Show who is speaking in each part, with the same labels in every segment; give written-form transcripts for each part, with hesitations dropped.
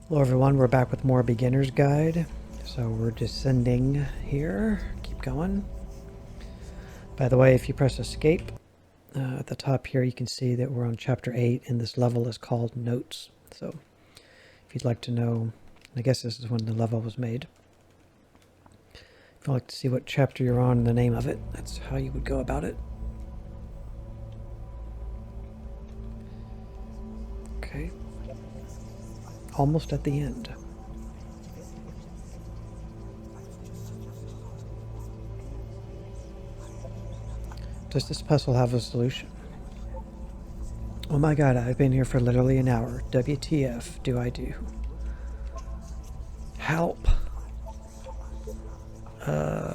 Speaker 1: Hello everyone, we're back with more beginner's guide. So we're descending here. Keep going. By the way, if you press escape at the top here, you can see that we're on chapter 8 and this level is called Notes. So if you'd like to know, I guess this is when the level was made. If you'd like to see what chapter you're on and the name of it, that's how you would go about it. Okay. Almost at the end. Does this puzzle have a solution? Oh my god, I've been here for literally an hour. WTF do I do? Help.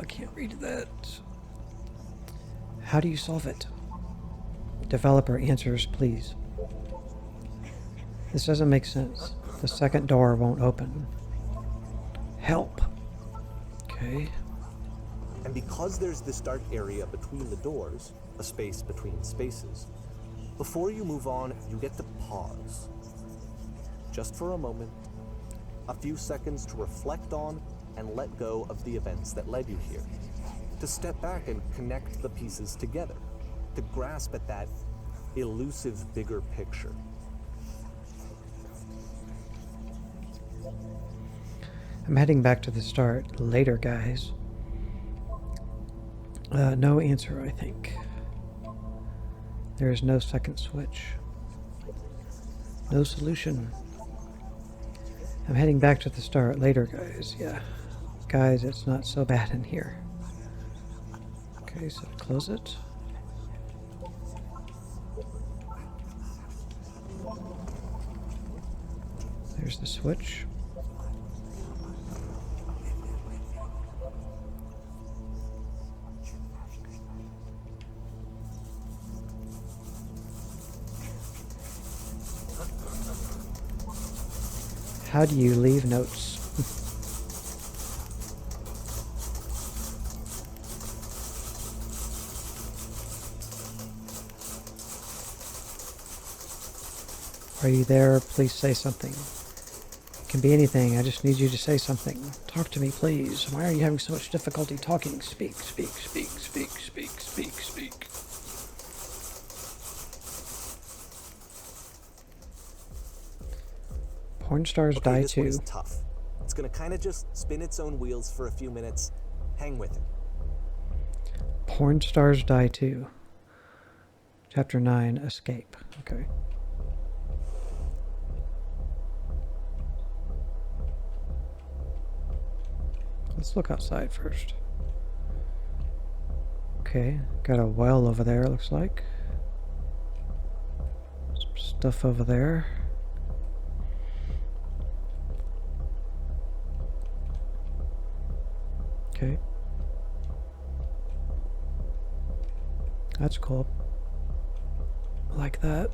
Speaker 1: Can't read that. How do you solve it? Developer answers, please. This doesn't make sense. The second door won't open. Help. Okay.
Speaker 2: And because there's this dark area between the doors, a space between spaces, before you move on, you get to pause. Just for a moment, a few seconds to reflect on and let go of the events that led you here. To step back and connect the pieces together. To grasp at that elusive bigger picture.
Speaker 1: I'm heading back to the start. Later, guys. No answer, I think. There is no second switch. No solution. I'm heading back to the start. Later, guys. Yeah. Guys, it's not so bad in here. Okay, so close it. There's the switch. How do you leave notes? Are you there? Please say something. It can be anything. I just need you to say something. Talk to me, please. Why are you having so much difficulty talking? Speak, speak, speak, speak, speak, speak, speak. Porn stars die
Speaker 2: this one
Speaker 1: too.
Speaker 2: is tough. It's gonna kind of just spin its own wheels for a few minutes. Hang with it.
Speaker 1: Porn stars die too. Chapter 9, Escape. Okay. Let's look outside first. Okay, got a well over there, looks like. Some stuff over there. Okay. That's cool. I like that.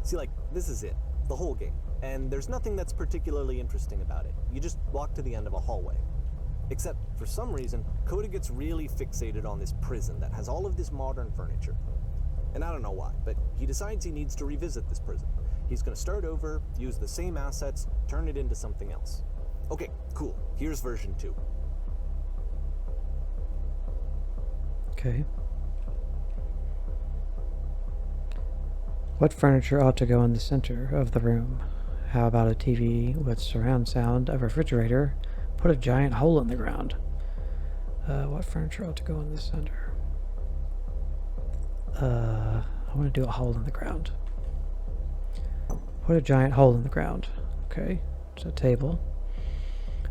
Speaker 2: See, like, this is it. The whole game. And there's nothing that's particularly interesting about it. You just walk to the end of a hallway. Except, for some reason, Coda gets really fixated on this prison that has all of this modern furniture. And I don't know why, but he decides he needs to revisit this prison. He's gonna start over, use the same assets, turn it into something else. Okay, cool. Here's version 2.
Speaker 1: Okay. What furniture ought to go in the center of the room? How about a TV with surround sound, a refrigerator? Put a giant hole in the ground. What furniture ought to go in the center? I want to do a hole in the ground. Put a giant hole in the ground. Okay, it's a table.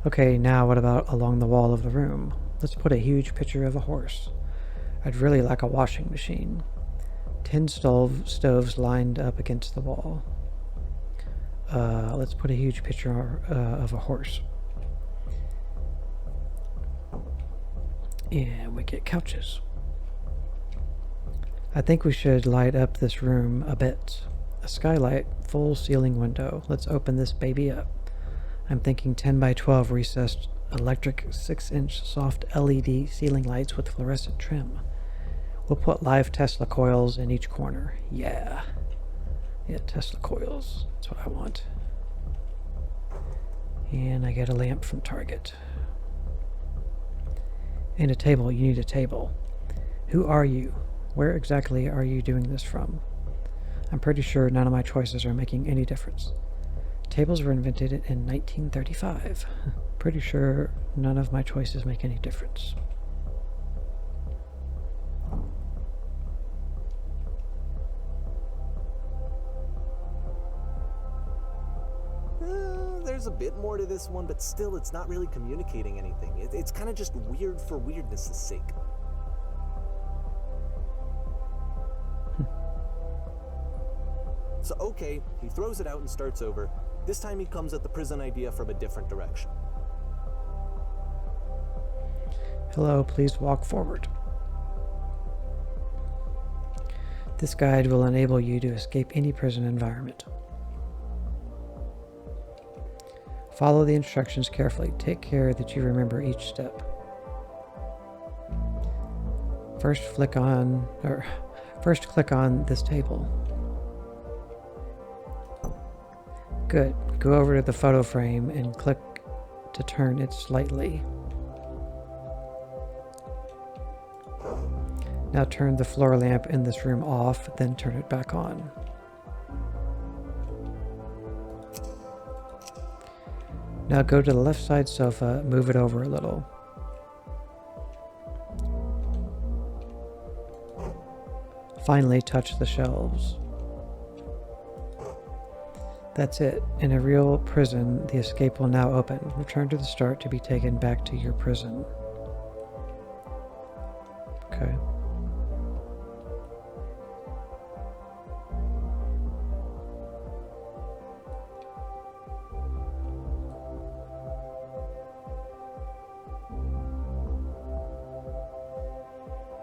Speaker 1: Okay, now what about along the wall of the room? Let's put a huge picture of a horse. I'd really like a washing machine. 10 stoves lined up against the wall. Let's put a huge picture of a horse. And we get couches. I think we should light up this room a bit. A skylight, full ceiling window. Let's open this baby up. I'm thinking 10 by 12 recessed electric 6-inch soft LED ceiling lights with fluorescent trim. We'll put live Tesla coils in each corner. Yeah. Yeah, Tesla coils. That's what I want. And I get a lamp from Target. And a table. You need a table. Who are you? Where exactly are you doing this from? I'm pretty sure none of my choices are making any difference. Tables were invented in 1935. Pretty sure none of my choices make any difference.
Speaker 2: There's a bit more to this one, but still, it's not really communicating anything. It's kind of just weird for weirdness' sake. So, okay, he throws it out and starts over. This time he comes at the prison idea from a different direction.
Speaker 1: Hello, please walk forward. This guide will enable you to escape any prison environment. Follow the instructions carefully. Take care that you remember each step. First click on this table. Good. Go over to the photo frame and click to turn it slightly. Now turn the floor lamp in this room off, then turn it back on. Now go to the left side sofa, move it over a little. Finally, touch the shelves. That's it. In a real prison, the escape will now open. Return to the start to be taken back to your prison. Okay.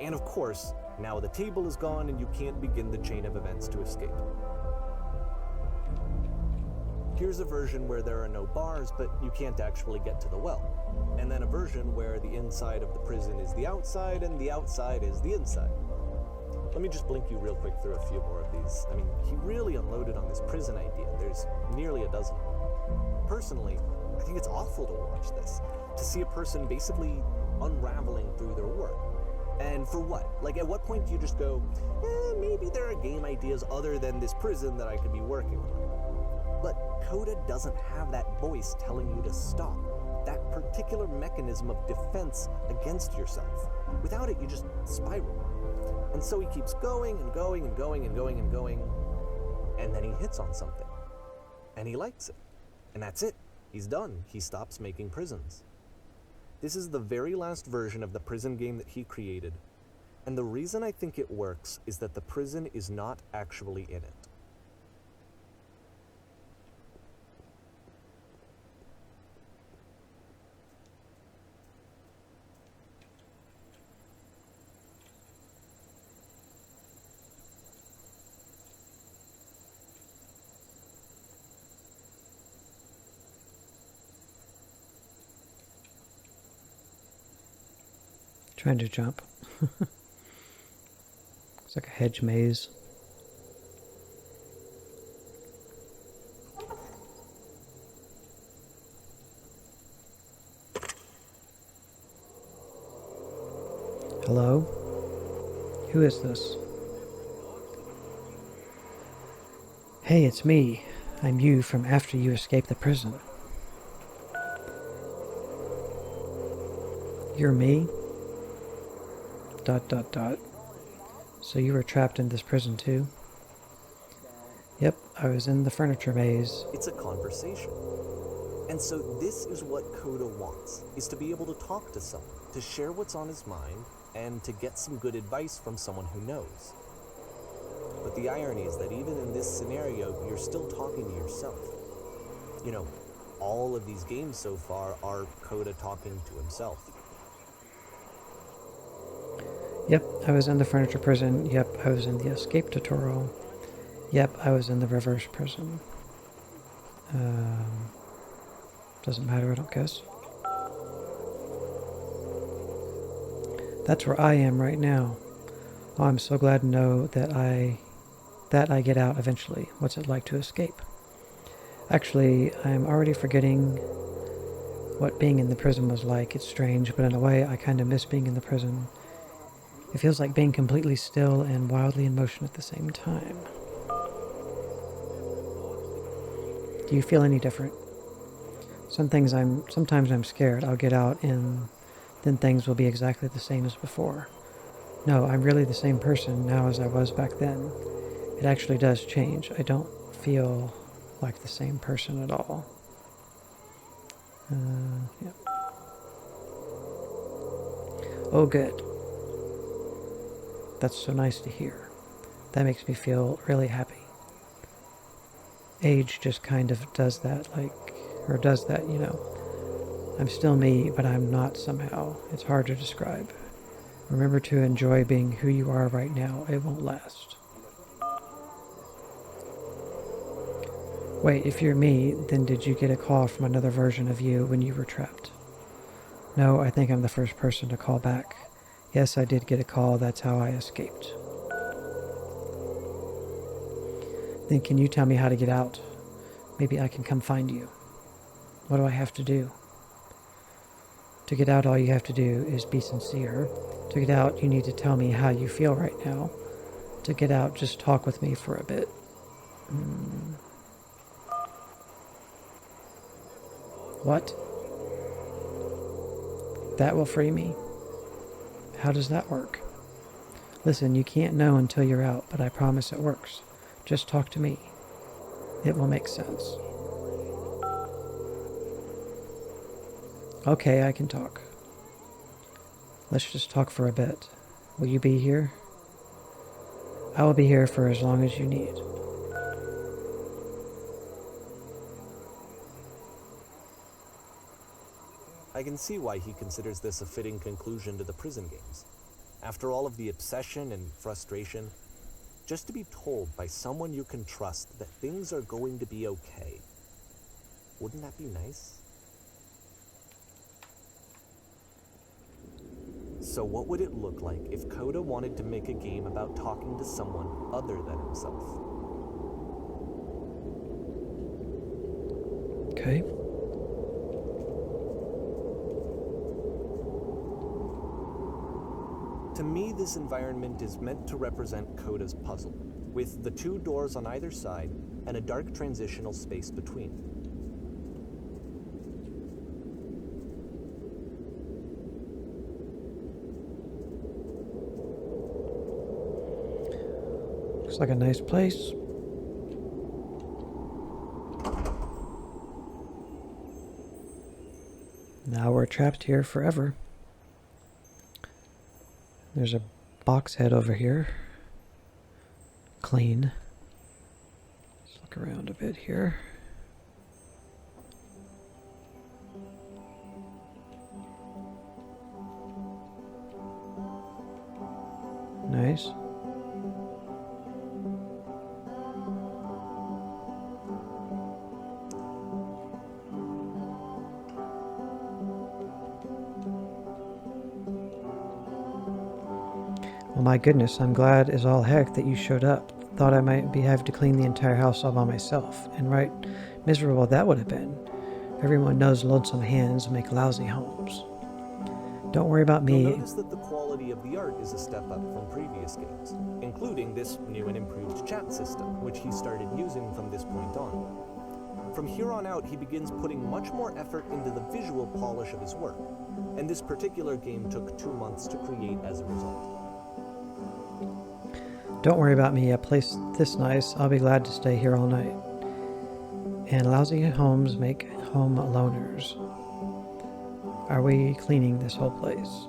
Speaker 2: And of course, now the table is gone and you can't begin the chain of events to escape. Here's a version where there are no bars, but you can't actually get to the well. And then a version where the inside of the prison is the outside and the outside is the inside. Let me just blink you real quick through a few more of these. I mean, he really unloaded on this prison idea. There's nearly a dozen. Personally, I think it's awful to watch this. To see a person basically unraveling through their work. And for what? Like, at what point do you just go, maybe there are game ideas other than this prison that I could be working on? But Coda doesn't have that voice telling you to stop. That particular mechanism of defense against yourself. Without it, you just spiral. And so he keeps going and going and going and going and going. And then he hits on something. And he likes it. And that's it. He's done. He stops making prisons. This is the very last version of the prison game that he created. And the reason I think it works is that the prison is not actually in it.
Speaker 1: Trying to jump. It's like a hedge maze. Hello? Who is this? Hey, it's me. I'm you from after you escaped the prison. You're me? ... So you were trapped in this prison too? Yep, I was in the furniture maze.
Speaker 2: It's a conversation. And so this is what Coda wants, is to be able to talk to someone, to share what's on his mind, and to get some good advice from someone who knows. But the irony is that even in this scenario, you're still talking to yourself. You know, all of these games so far are Coda talking to himself.
Speaker 1: Yep, I was in the furniture prison. Yep, I was in the escape tutorial. Yep, I was in the reverse prison. Doesn't matter, I don't guess. That's where I am right now. Oh, I'm so glad to know that I get out eventually. What's it like to escape? Actually, I'm already forgetting what being in the prison was like. It's strange, but in a way, I kind of miss being in the prison. It feels like being completely still and wildly in motion at the same time. Do you feel any different? Sometimes I'm scared. I'll get out and then things will be exactly the same as before. No, I'm really the same person now as I was back then. It actually does change. I don't feel like the same person at all. Yeah. Oh, good. That's so nice to hear. That makes me feel really happy. Age just kind of does that, you know. I'm still me, but I'm not somehow. It's hard to describe. Remember to enjoy being who you are right now. It won't last. Wait, if you're me, then did you get a call from another version of you when you were trapped? No, I think I'm the first person to call back. Yes, I did get a call. That's how I escaped. Then can you tell me how to get out? Maybe I can come find you. What do I have to do? To get out, all you have to do is be sincere. To get out, you need to tell me how you feel right now. To get out, just talk with me for a bit. What? That will free me. How does that work? Listen, you can't know until you're out, but I promise it works. Just talk to me. It will make sense. Okay, I can talk. Let's just talk for a bit. Will you be here? I will be here for as long as you need.
Speaker 2: I can see why he considers this a fitting conclusion to the prison games. After all of the obsession and frustration, just to be told by someone you can trust that things are going to be okay. Wouldn't that be nice? So what would it look like if Coda wanted to make a game about talking to someone other than himself?
Speaker 1: Okay.
Speaker 2: To me, this environment is meant to represent Coda's puzzle, with the two doors on either side and a dark transitional space between.
Speaker 1: Looks like a nice place. Now we're trapped here forever. There's a box head over here. Clean. Let's look around a bit here. Nice. Well, my goodness, I'm glad as all heck that you showed up. Thought I might have to clean the entire house all by myself. And right miserable that would have been. Everyone knows lonesome hands make lousy homes. Don't worry about me.
Speaker 2: You'll notice that the quality of the art is a step up from previous games, including this new and improved chat system, which he started using from this point on. From here on out, he begins putting much more effort into the visual polish of his work, and this particular game took 2 months to create as a result.
Speaker 1: Don't worry about me. A place this nice, I'll be glad to stay here all night. And lousy homes make home loners. Are we cleaning this whole place?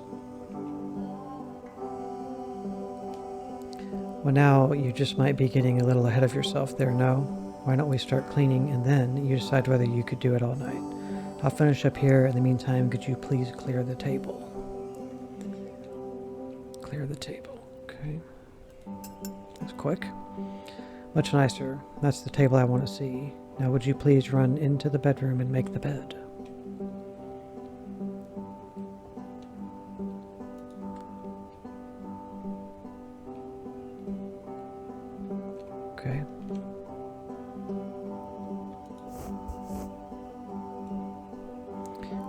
Speaker 1: Well, now you just might be getting a little ahead of yourself there, no? Why don't we start cleaning and then you decide whether you could do it all night? I'll finish up here. In the meantime, could you please clear the table? clear the table. Okay. That's quick. Much nicer. That's the table I want to see. Now would you please run into the bedroom and make the bed? Okay.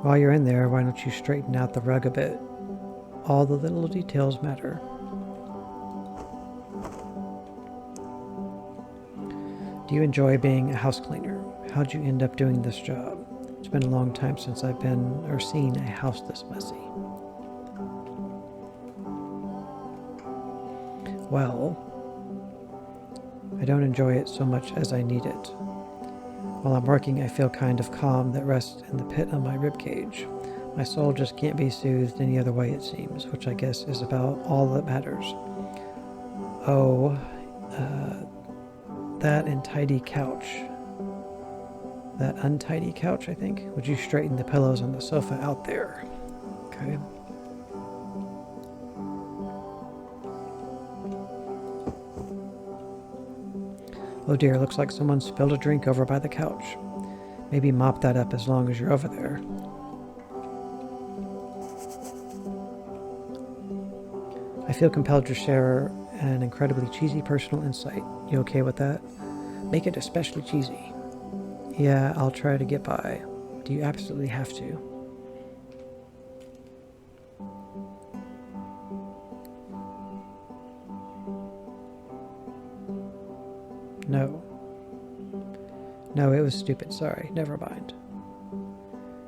Speaker 1: While you're in there, why don't you straighten out the rug a bit? All the little details matter. Do you enjoy being a house cleaner? How'd you end up doing this job? It's been a long time since I've been or seen a house this messy. Well, I don't enjoy it so much as I need it. While I'm working, I feel kind of calm that rests in the pit on my ribcage. My soul just can't be soothed any other way, it seems, which I guess is about all that matters. Oh, that untidy couch. That untidy couch, I think. Would you straighten the pillows on the sofa out there? Okay. Oh dear, looks like someone spilled a drink over by the couch. Maybe mop that up as long as you're over there. I feel compelled to share an incredibly cheesy personal insight. You okay with that? Make it especially cheesy. Yeah, I'll try to get by. Do you absolutely have to? No. No, it was stupid. Sorry. Never mind.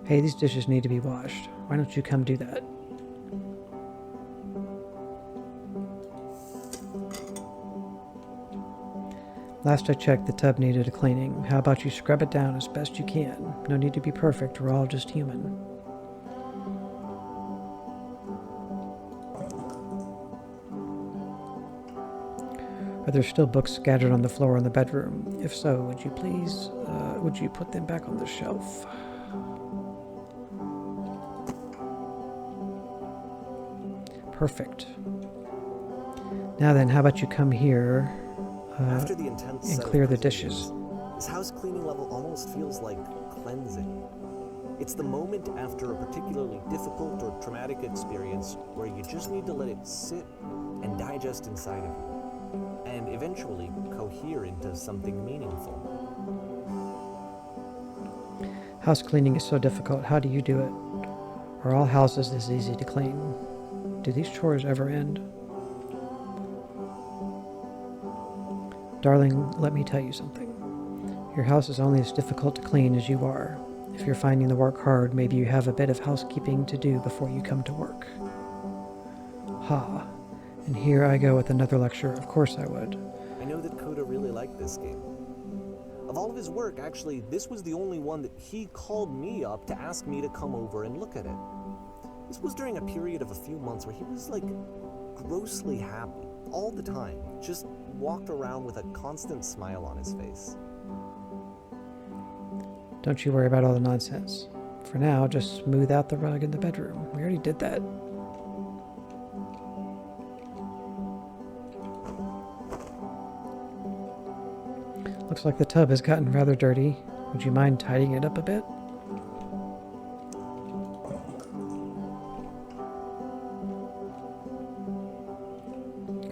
Speaker 1: Hey, these dishes need to be washed. Why don't you come do that? Last I checked, the tub needed a cleaning. How about you scrub it down as best you can? No need to be perfect. We're all just human. Are there still books scattered on the floor in the bedroom? If so, would you put them back on the shelf? Perfect. Now then, how about you come here
Speaker 2: After the intense
Speaker 1: and
Speaker 2: set of
Speaker 1: clear the
Speaker 2: proceedings,
Speaker 1: dishes?
Speaker 2: This house cleaning level almost feels like cleansing. It's the moment after a particularly difficult or traumatic experience where you just need to let it sit and digest inside of you, and eventually cohere into something meaningful.
Speaker 1: House cleaning is so difficult. How do you do it? Are all houses this easy to clean? Do these chores ever end? Darling, let me tell you something. Your house is only as difficult to clean as you are. If you're finding the work hard, maybe you have a bit of housekeeping to do before you come to work. Ha. And here I go with another lecture. Of course I would.
Speaker 2: I know that Coda really liked this game. Of all of his work, actually, this was the only one that he called me up to ask me to come over and look at it. This was during a period of a few months where he was like grossly happy all the time, just walked around with a constant smile on his face.
Speaker 1: Don't you worry about all the nonsense. For now, just smooth out the rug in the bedroom. We already did that. Looks like the tub has gotten rather dirty. Would you mind tidying it up a bit?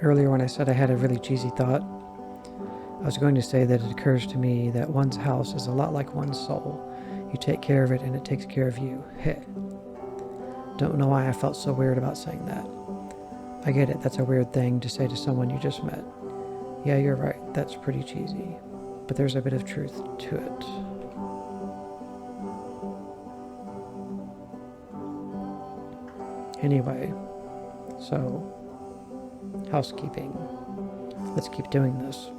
Speaker 1: Earlier when I said I had a really cheesy thought, I was going to say that it occurs to me that one's house is a lot like one's soul. You take care of it and it takes care of you. Heh. Don't know why I felt so weird about saying that. I get it, that's a weird thing to say to someone you just met. Yeah, you're right, that's pretty cheesy. But there's a bit of truth to it. Anyway, so, housekeeping. Let's keep doing this.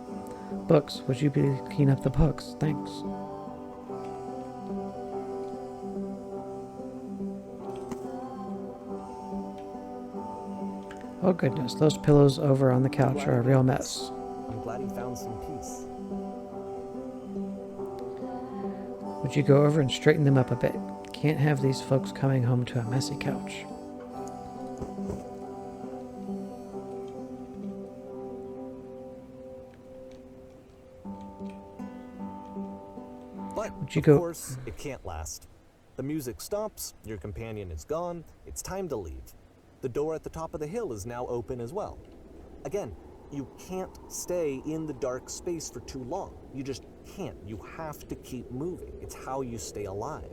Speaker 1: Books, would you please clean up the books? Thanks. Oh goodness, those pillows over on the couch are a real mess.
Speaker 2: I'm glad he found some peace.
Speaker 1: Would you go over and straighten them up a bit? Can't have these folks coming home to a messy couch. Did you
Speaker 2: Of
Speaker 1: go?
Speaker 2: course, it can't last. The music stops, your companion is gone, it's time to leave. The door at the top of the hill is now open as well. Again, you can't stay in the dark space for too long. You just can't. You have to keep moving. It's how you stay alive.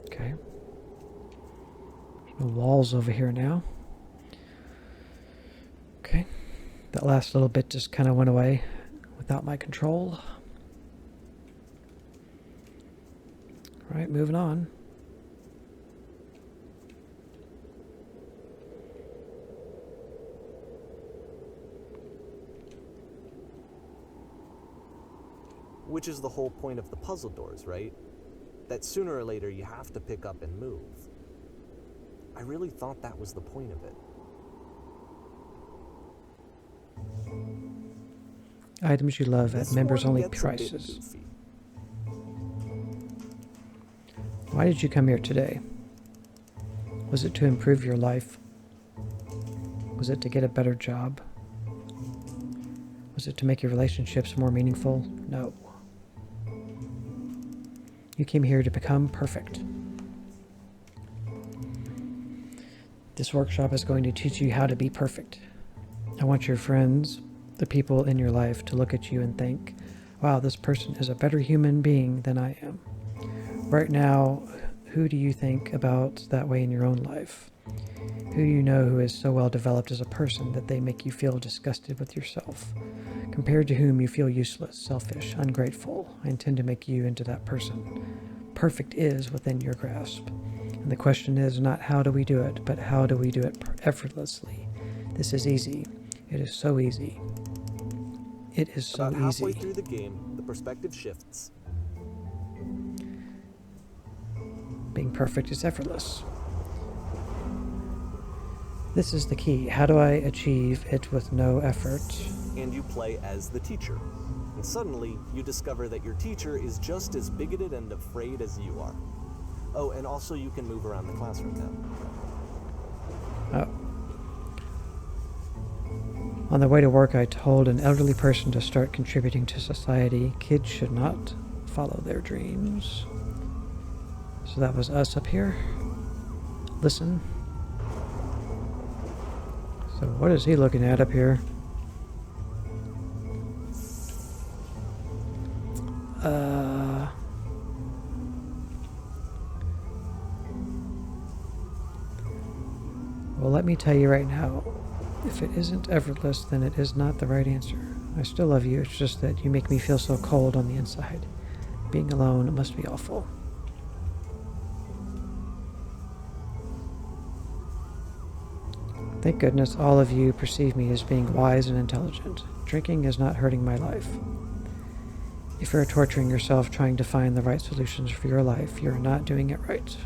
Speaker 1: Okay. No walls over here now. Okay. That last little bit just kind of went away without my control. All right, moving on.
Speaker 2: Which is the whole point of the puzzle doors, right? That sooner or later you have to pick up and move. I really thought that was the point of it.
Speaker 1: Items you love at
Speaker 2: This
Speaker 1: members
Speaker 2: one
Speaker 1: only
Speaker 2: gets a bit
Speaker 1: prices.
Speaker 2: goofy.
Speaker 1: Why did you come here today? Was it to improve your life? Was it to get a better job? Was it to make your relationships more meaningful? No. You came here to become perfect. This workshop is going to teach you how to be perfect. I want your friends, the people in your life, to look at you and think, wow, this person is a better human being than I am. Right now, who do you think about that way in your own life? Who do you know who is so well developed as a person that they make you feel disgusted with yourself? Compared to whom you feel useless, selfish, ungrateful. I intend to make you into that person. Perfect is within your grasp. And the question is not how do we do it, but how do we do it effortlessly? This is easy. It is so easy. It is so
Speaker 2: About halfway
Speaker 1: easy.
Speaker 2: through the game, the perspective shifts.
Speaker 1: Being perfect is effortless. This is the key. How do I achieve it with no effort?
Speaker 2: And you play as the teacher. And suddenly, you discover that your teacher is just as bigoted and afraid as you are. Oh, and also you can move around the classroom now.
Speaker 1: Oh. On the way to work, I told an elderly person to start contributing to society. Kids should not follow their dreams. So that was us up here. Listen. So what is he looking at up here? Well, let me tell you right now, if it isn't effortless, then it is not the right answer. I still love you, it's just that you make me feel so cold on the inside. Being alone must be awful. Thank goodness all of you perceive me as being wise and intelligent. Drinking is not hurting my life. If you're torturing yourself trying to find the right solutions for your life, you're not doing it right.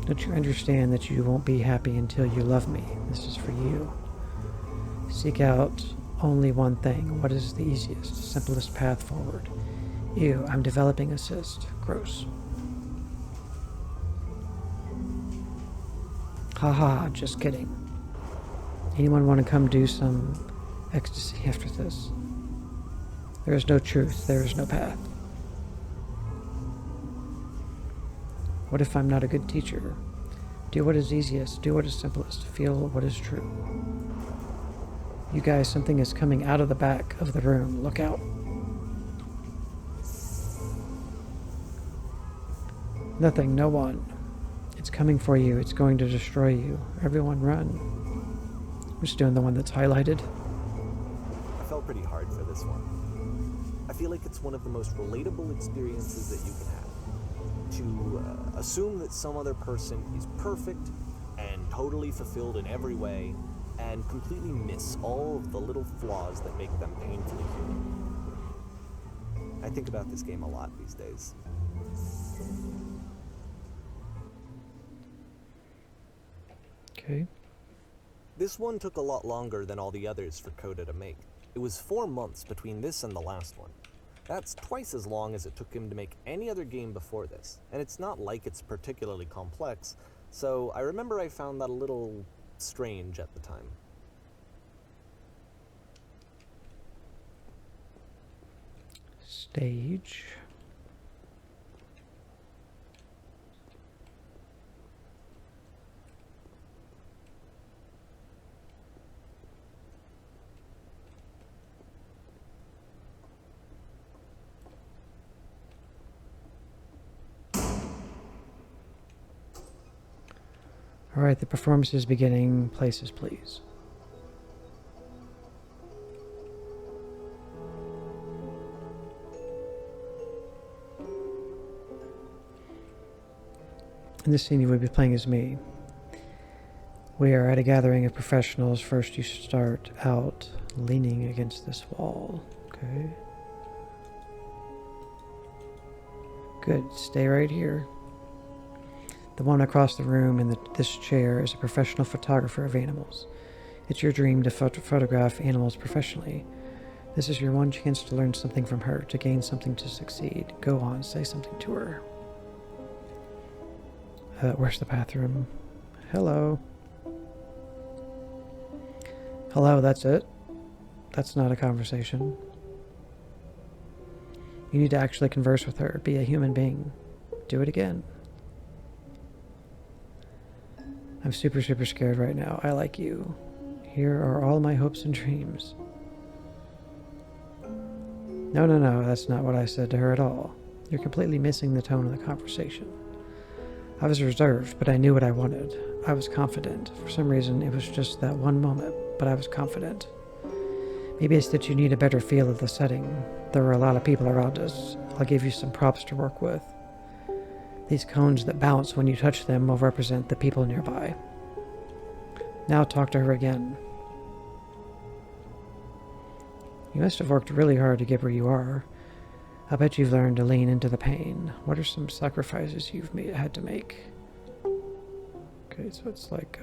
Speaker 1: Don't you understand that you won't be happy until you love me? This is for you. Seek out only one thing. What is the easiest, simplest path forward? Ew, I'm developing a cyst. Gross. Haha, just kidding. Anyone want to come do some ecstasy after this? There is no truth. There is no path. What if I'm not a good teacher? Do what is easiest. Do what is simplest. Feel what is true. You guys, something is coming out of the back of the room. Look out. Nothing. No one. It's coming for you. It's going to destroy you. Everyone run. I'm just doing the one that's highlighted.
Speaker 2: I felt pretty hard for this one. I feel like it's one of the most relatable experiences that you can have. To assume that some other person is perfect and totally fulfilled in every way, and completely miss all of the little flaws that make them painfully human. I think about this game a lot these days.
Speaker 1: Okay.
Speaker 2: This one took a lot longer than all the others for Coda to make. It was 4 months between this and the last one. That's twice as long as it took him to make any other game before this, and it's not like it's particularly complex, so I remember I found that a little strange at the time.
Speaker 1: stage. All right, the performance is beginning. Places, please. In this scene, you will be playing as me. We are at a gathering of professionals. First, you start out leaning against this wall. Okay. Good. Stay right here. The one across the room in this chair is a professional photographer of animals. It's your dream to photograph animals professionally. This is your one chance to learn something from her, to gain something, to succeed. Go on, say something to her. Where's the bathroom? Hello. Hello, that's it? That's not a conversation. You need to actually converse with her. Be a human being. Do it again. I'm super, super scared right now. I like you. Here are all my hopes and dreams. No, no, no, that's not what I said to her at all. You're completely missing the tone of the conversation. I was reserved, but I knew what I wanted. I was confident. For some reason, it was just that one moment, but I was confident. Maybe it's that you need a better feel of the setting. There were a lot of people around us. I'll give you some props to work with. These cones that bounce when you touch them will represent the people nearby. Now talk to her again. You must have worked really hard to get where you are. I bet you've learned to lean into the pain. What are some sacrifices you've had to make? Okay, so it's like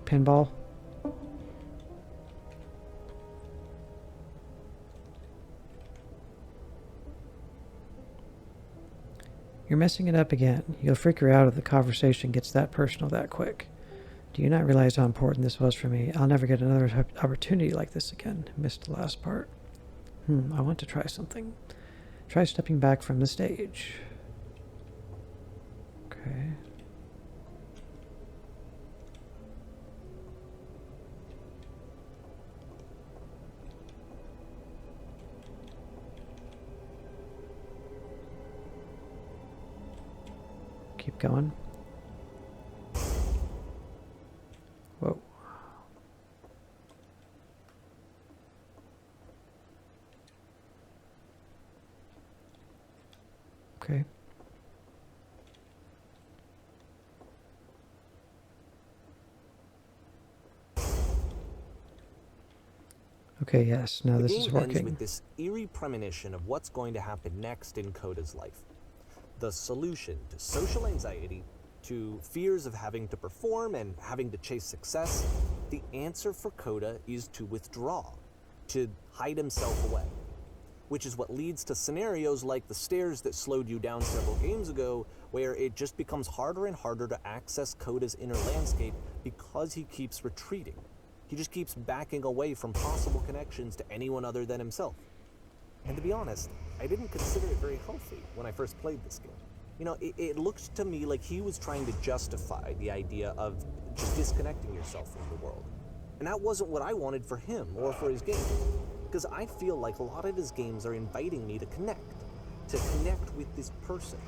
Speaker 1: pinball. You're messing it up again. You'll freak her out if the conversation gets that personal that quick. Do you not realize how important this was for me? I'll never get another opportunity like this again. Missed the last part. I want to try something. Try stepping back from the stage. Okay. Keep going. Whoa. Okay. Okay, yes, now this is
Speaker 2: The game ends
Speaker 1: working.
Speaker 2: with this eerie premonition of what's going to happen next in Coda's life. The solution to social anxiety, to fears of having to perform and having to chase success, the answer for Coda is to withdraw, to hide himself away. Which is what leads to scenarios like the stairs that slowed you down several games ago, where it just becomes harder and harder to access Coda's inner landscape because he keeps retreating. He just keeps backing away from possible connections to anyone other than himself. And to be honest, I didn't consider it very healthy when I first played this game. You know, it looked to me like he was trying to justify the idea of just disconnecting yourself from the world. And that wasn't what I wanted for him or for his game. Because I feel like a lot of his games are inviting me to connect with this person,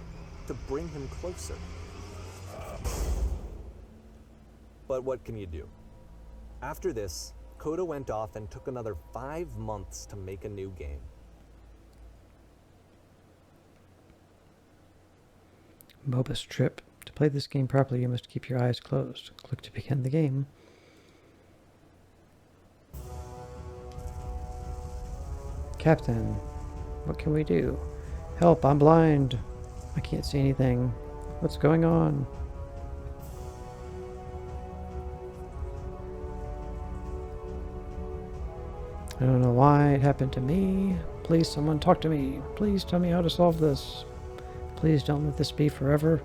Speaker 2: to bring him closer. But what can you do? After this, Coda went off and took another 5 months to make a new game.
Speaker 1: Mobius Trip. To play this game properly, you must keep your eyes closed. Click to begin the game. Captain, what can we do? Help, I'm blind. I can't see anything. What's going on? I don't know why it happened to me. Please, someone talk to me. Please tell me how to solve this. Please don't let this be forever.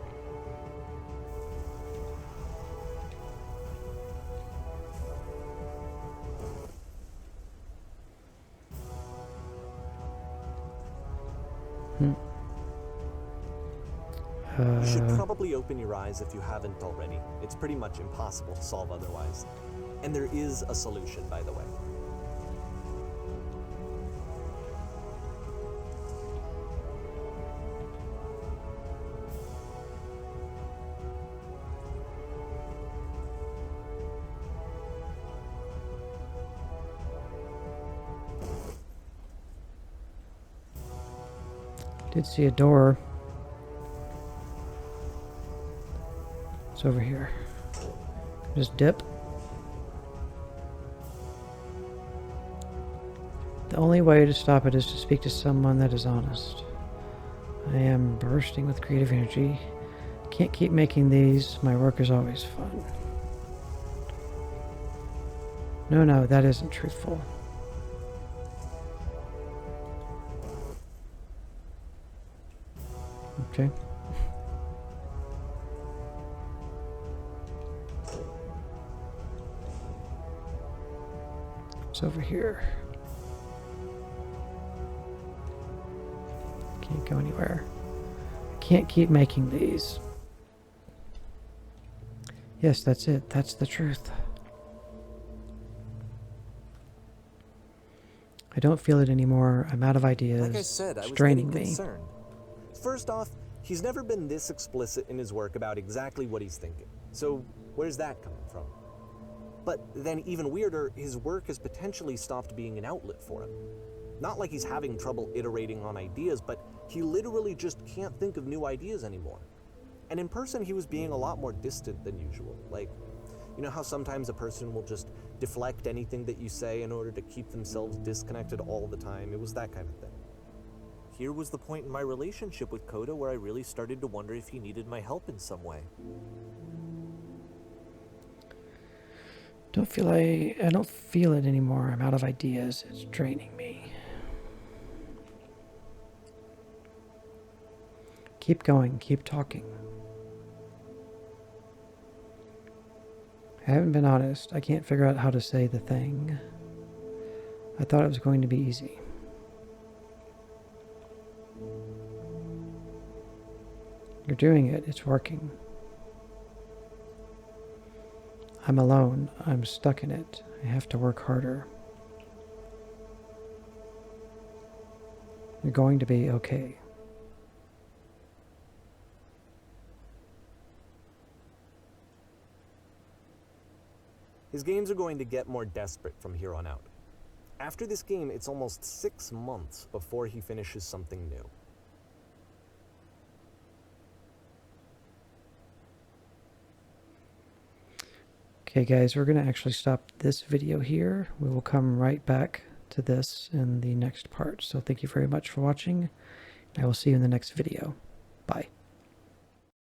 Speaker 2: You should probably open your eyes if you haven't already. It's pretty much impossible to solve otherwise. And there is a solution, by the way.
Speaker 1: Did see a door. It's over here. Just dip. The only way to stop it is to speak to someone that is honest. I am bursting with creative energy. Can't keep making these. My work is always fun. No, that isn't truthful. Okay. It's over here. Can't go anywhere. Can't keep making these. Yes, that's it. That's the truth. I don't feel it anymore. I'm out of ideas.
Speaker 2: Like I said, I was
Speaker 1: draining
Speaker 2: getting
Speaker 1: me.
Speaker 2: concerned. First off, he's never been this explicit in his work about exactly what he's thinking. So where's that coming from? But then even weirder, his work has potentially stopped being an outlet for him. Not like he's having trouble iterating on ideas, but he literally just can't think of new ideas anymore. And in person, he was being a lot more distant than usual. Like, you know how sometimes a person will just deflect anything that you say in order to keep themselves disconnected all the time? It was that kind of thing. Here was the point in my relationship with Coda where I really started to wonder if he needed my help in some way.
Speaker 1: I don't feel it anymore. I'm out of ideas. It's draining me. Keep going. Keep talking. I haven't been honest. I can't figure out how to say the thing. I thought it was going to be easy. You're doing it. It's working. I'm alone. I'm stuck in it. I have to work harder. You're going to be okay.
Speaker 2: His games are going to get more desperate from here on out. After this game, it's almost 6 months before he finishes something new.
Speaker 1: Okay guys, we're going to actually stop this video here. We will come right back to this in the next part. So thank you very much for watching. I will see you in the next video. Bye.